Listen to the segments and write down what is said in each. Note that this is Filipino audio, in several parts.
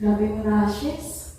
Grabe yung rashes.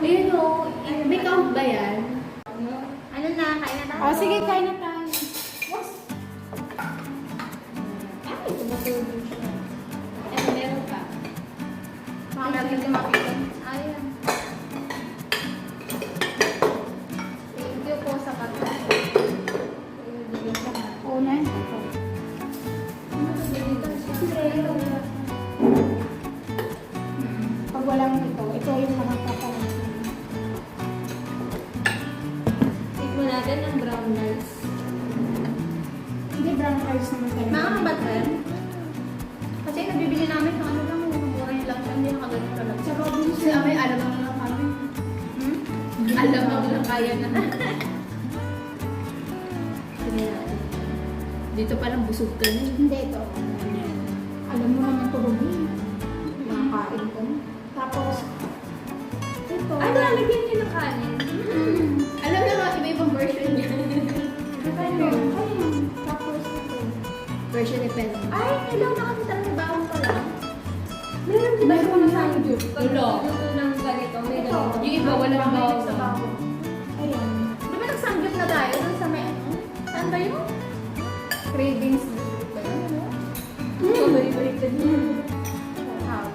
Ayun o, may count ba yan? Ano na, kain na tayo. Oh, sige, kain na tayo. Ay, tumatulog siya. Ano, meron pa? Makakapit na makita. Ayan. Thank you po sa kata. Oo na. Pag walang ito yung mga papalas. Tikmo natin ang brown rice. Hindi, brown rice naman tayo. Makakabat ba yan? Kasi nabibili namin ng ano lang, mura lang siya, hindi nakagalit talaga. Sa Robinson. Kasi may alam mo lang kami. Alam mo lang kaya na. Tingnan natin. Dito palang busog ka na. Hindi, ito. Alam mo naman ito, Ruby. Makakain ko. Tapos, ito. Ay, lalagyan niyo ng kanin. Alam na mga iba-ibang version niya. Ayun. Tapos, ito. Version depende. Ay, kailangan na kami talaga bawang pala. Meron di ba Meron yung na sa yung YouTube? Wala. Ito ng ganito, may Ito. ganito. Yung iba, walang bawang. Sa bawang. Ayan. Di ba nagsanggip na tayo dun sa may ano? Saan ba yun? Cravings. Balik-baliktad niya. Wow.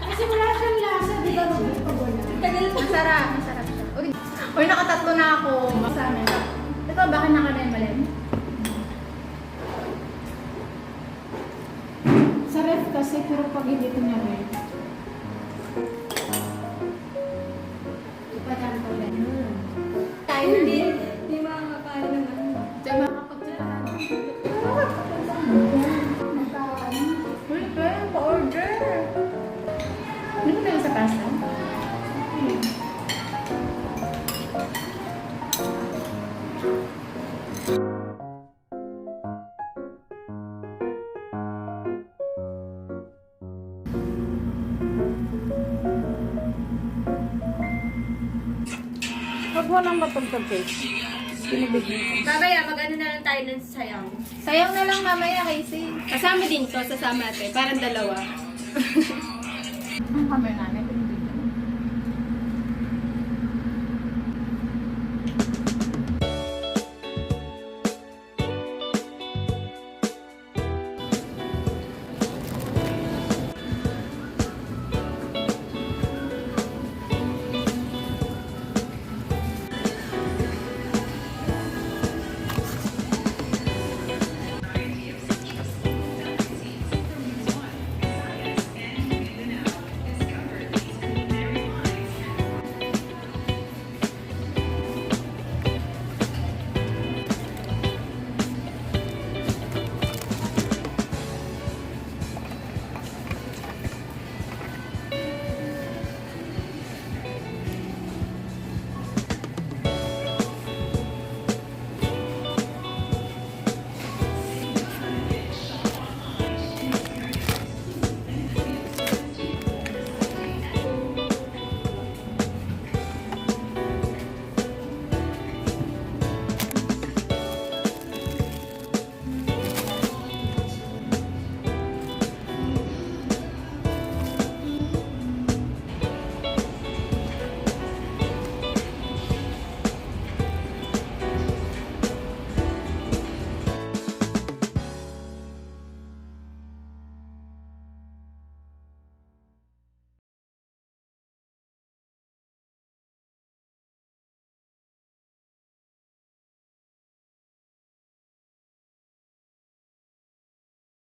Kasi wala siyang lasa, di ba? Pag wala. Masarap. Masarap siya. Uy, nakatatlo na ako. Masama. Ito, bakit naka-remalin? Sa ref kasi, pero pag hindi ko na ref. Ipadaan ko ba? Nagkuha ng matagtag cake. Pinibigyan. Babaya, mag-ano na lang tayo ng sayaw. Sayang na lang mamaya, Casey. Kasama din to, sasama natin. Parang dalawa. Ang camera namin.